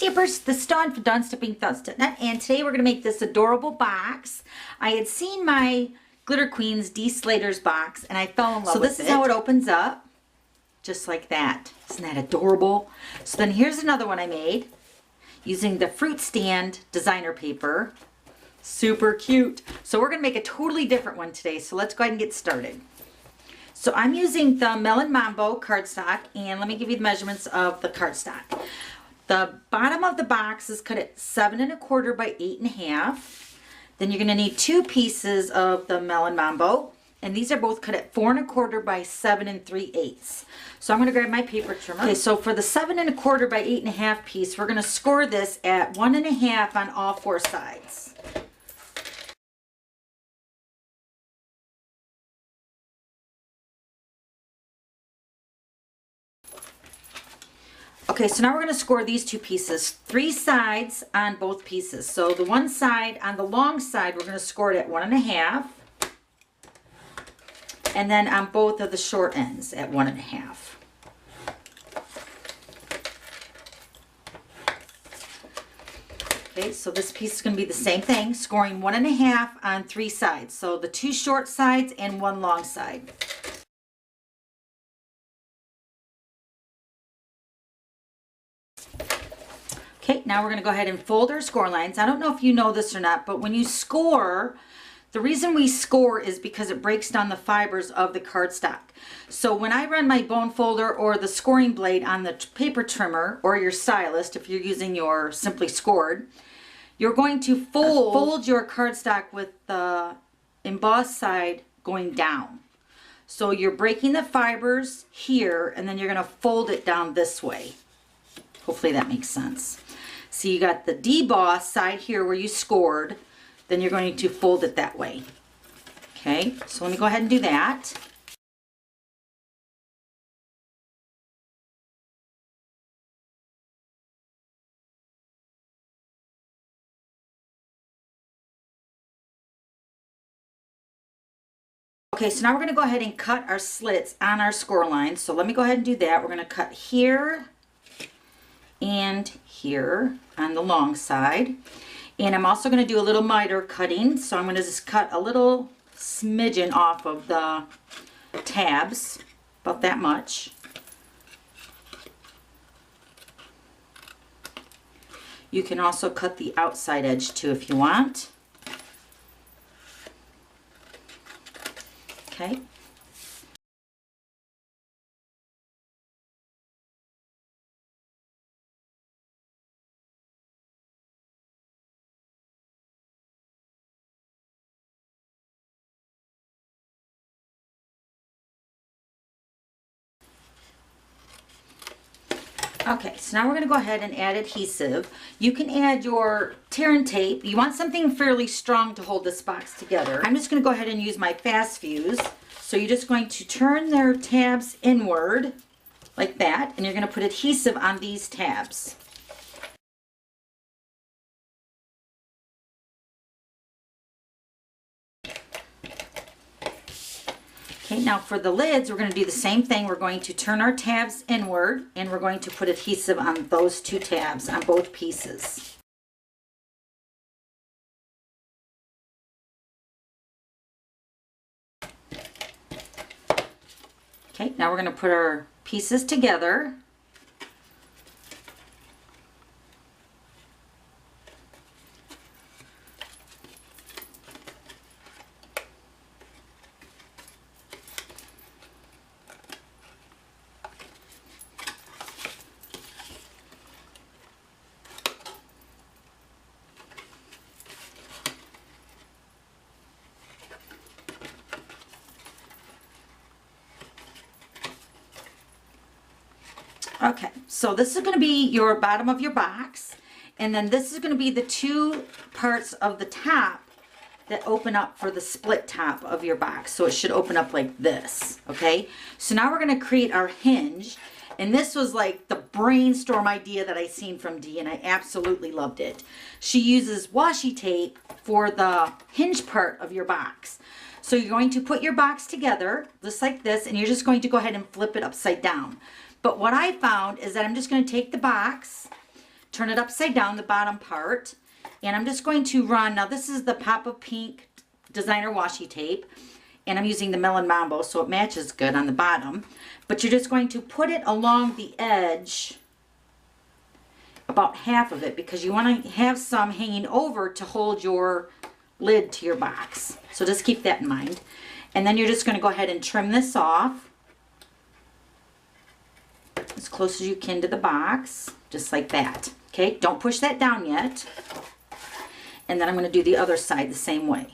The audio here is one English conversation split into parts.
Stampers, this is Dawn for DawnStampingThoughts.net, and today we're going to make this adorable box. I had seen my Glitter Queens D. Slater's box and I fell in love with it. So this is how it opens up, just like that. Isn't that adorable? So then here's another one I made using the fruit stand designer paper. Super cute. So we're going to make a totally different one today, so let's go ahead and get started. So I'm using the Melon Mambo cardstock, and let me give you the measurements of the cardstock. The bottom of the box is cut at 7 1/4 by 8 1/2. Then you're going to need 2 pieces of the Melon Mambo, and these are both cut at 4 1/4 by 7 3/8. So I'm going to grab my paper trimmer. Okay, so for the 7 1/4 by 8 1/2 piece, we're going to score this at 1 1/2 on all 4 sides. Okay, so now we're going to score these 2 pieces, 3 sides on both pieces. So the one side, on the long side, we're going to score it at 1 1/2. And then on both of the short ends at 1 1/2. Okay, so this piece is going to be the same thing, scoring 1 1/2 on 3 sides. So the 2 short sides and 1 long side. Okay, now we're going to go ahead and fold our score lines. I don't know if you know this or not, but when you score, the reason we score is because it breaks down the fibers of the cardstock. So when I run my bone folder or the scoring blade on the paper trimmer, or your stylist if you're using your Simply Scored, you're going to fold your cardstock with the embossed side going down. So you're breaking the fibers here, and then you're going to fold it down this way. Hopefully that makes sense. So you got the deboss side here where you scored, then you're going to fold it that way. Okay, so let me go ahead and do that. Okay, so now we're going to go ahead and cut our slits on our score lines. So let me go ahead and do that. We're going to cut here and here on the long side, and I'm also going to do a little miter cutting, so I'm going to just cut a little smidgen off of the tabs, about that much. You can also cut the outside edge too if you want. Okay. Okay, so now we're going to go ahead and add adhesive. You can add your tear and tape. You want something fairly strong to hold this box together. I'm just going to go ahead and use my fast fuse. So you're just going to turn their tabs inward like that, and you're going to put adhesive on these tabs. Okay, now for the lids, we're going to do the same thing. We're going to turn our tabs inward, and we're going to put adhesive on those 2 tabs on both pieces. Okay, now we're going to put our pieces together. Okay, so this is going to be your bottom of your box, and then this is going to be the 2 parts of the top that open up for the split top of your box. So it should open up like this, okay? So now we're going to create our hinge, and this was like the brainstorm idea that I seen from Dee, and I absolutely loved it. She uses washi tape for the hinge part of your box. So you're going to put your box together just like this, and you're just going to go ahead and flip it upside down. But what I found is that I'm just going to take the box, turn it upside down, the bottom part, and I'm just going to run, now this is the Pop of Pink designer washi tape, and I'm using the Melon Mambo so it matches good on the bottom, but you're just going to put it along the edge, about half of it, because you want to have some hanging over to hold your lid to your box. So just keep that in mind. And then you're just going to go ahead and trim this off as close as you can to the box, just like that. Okay, don't push that down yet. And then I'm going to do the other side the same way.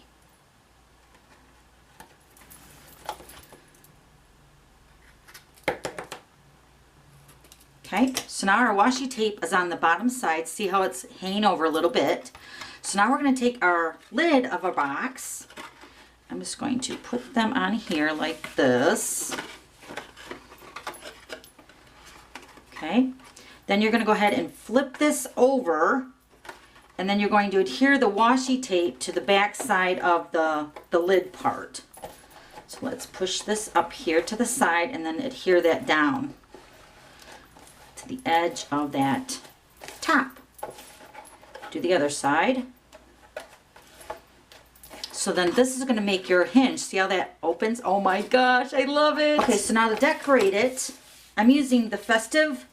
Okay, so now our washi tape is on the bottom side. See how it's hanging over a little bit? So now we're going to take our lid of our box. I'm just going to put them on here like this. Okay, then you're going to go ahead and flip this over, and then you're going to adhere the washi tape to the back side of the lid part. So let's push this up here to the side and then adhere that down to the edge of that top. Do the other side. So then this is going to make your hinge. See how that opens? Oh my gosh, I love it. Okay, so now to decorate it, I'm using the Festive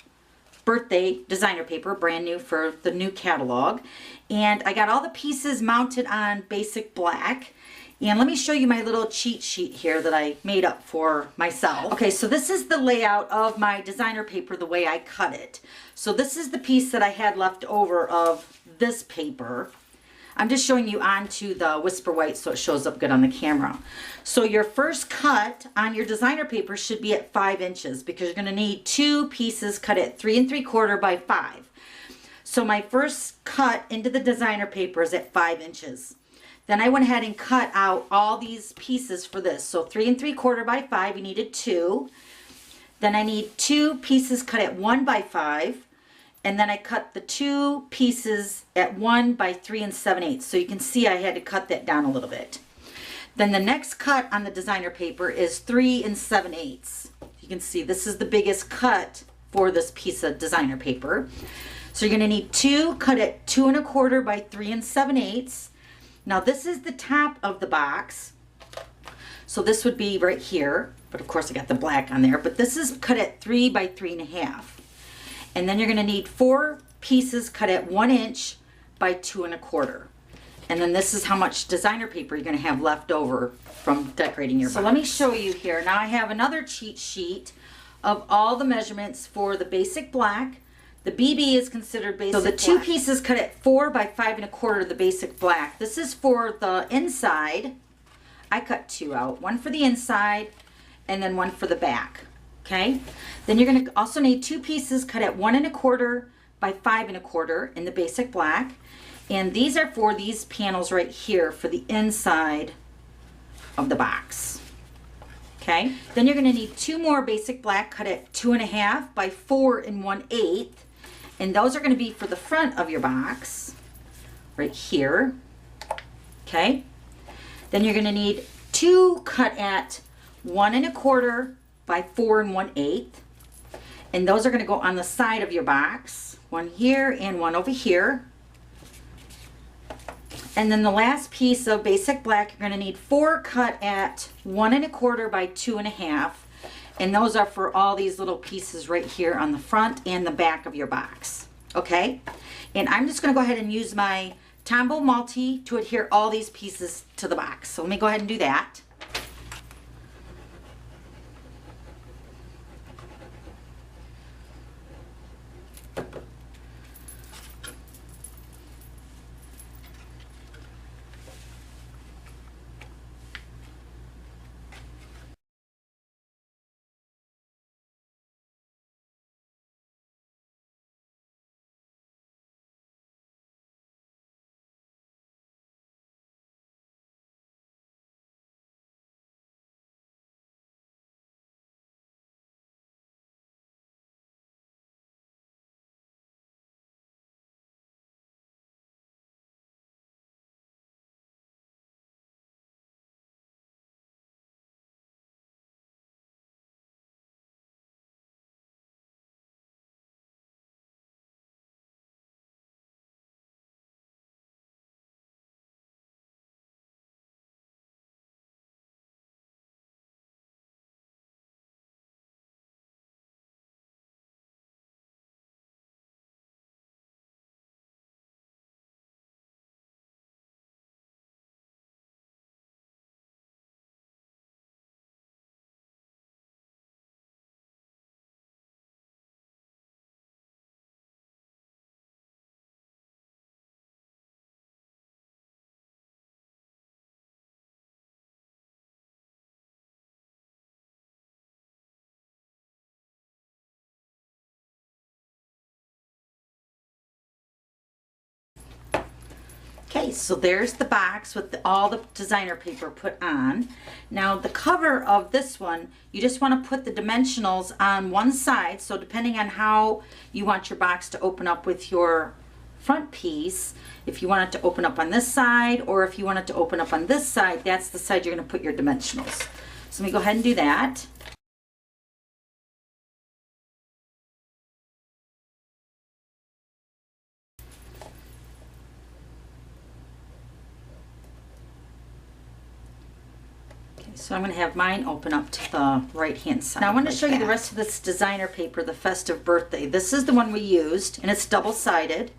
Birthday designer paper, brand new for the new catalog. And I got all the pieces mounted on basic black. And let me show you my little cheat sheet here that I made up for myself. Okay, so this is the layout of my designer paper, the way I cut it. So this is the piece that I had left over of this paper. I'm just showing you onto the Whisper White so it shows up good on the camera. So your first cut on your designer paper should be at 5 inches because you're going to need 2 pieces cut at 3 3/4 by 5. So my first cut into the designer paper is at 5 inches. Then I went ahead and cut out all these pieces for this. So 3 3/4 by 5, you needed 2. Then I need 2 pieces cut at 1 by 5. And then I cut the 2 pieces at 1 by 3 7/8. So you can see I had to cut that down a little bit. Then the next cut on the designer paper is 3 7/8. You can see this is the biggest cut for this piece of designer paper. So you're going to need 2 cut at 2 1/4 by 3 7/8. Now this is the top of the box. So this would be right here. But of course I got the black on there. But this is cut at 3 by 3 1/2. And then you're going to need 4 pieces cut at 1 inch by 2 1/4. And then this is how much designer paper you're going to have left over from decorating your box. So let me show you here. Now I have another cheat sheet of all the measurements for the basic black. The BB is considered basic black. So the 2 pieces cut at 4 by 5 1/4, the basic black. This is for the inside. I cut 2 out. One for the inside and then one for the back. Okay, then you're going to also need 2 pieces cut at 1 1/4 by 5 1/4 in the basic black. And these are for these panels right here for the inside of the box. Okay, then you're going to need 2 more basic black cut at 2 1/2 by 4 1/8. And those are going to be for the front of your box right here. Okay, then you're going to need 2 cut at 1 1/4 by 4 1/8, and those are going to go on the side of your box, one here and one over here. And then the last piece of basic black, you're going to need 4 cut at 1 1/4 by 2 1/2, and those are for all these little pieces right here on the front and the back of your box. Okay, and I'm just going to go ahead and use my Tombow Multi to adhere all these pieces to the box. So let me go ahead and do that. Okay, so there's the box with all the designer paper put on. Now the cover of this one, you just want to put the dimensionals on one side. So depending on how you want your box to open up with your front piece, if you want it to open up on this side or if you want it to open up on this side, that's the side you're going to put your dimensionals. So let me go ahead and do that. So I'm going to have mine open up to the right hand side. Now I want to show you the rest of this designer paper, the Festive Birthday. This is the one we used, and it's double-sided.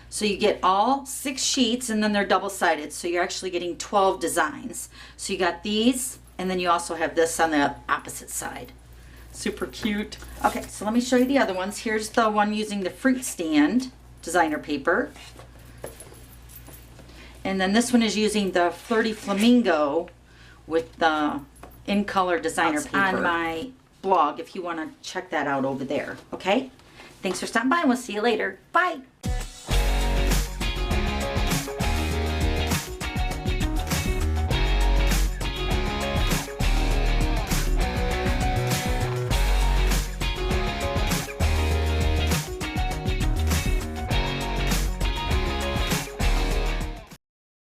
So you get all 6 sheets and then they're double-sided. So you're actually getting 12 designs. So you got these, and then you also have this on the opposite side. Super cute. Okay, so let me show you the other ones. Here's the one using the fruit stand designer paper. And then this one is using the Flirty Flamingo with the in color designer paper on my blog if you want to check that out over there. Okay, thanks for stopping by and we'll see you later. Bye.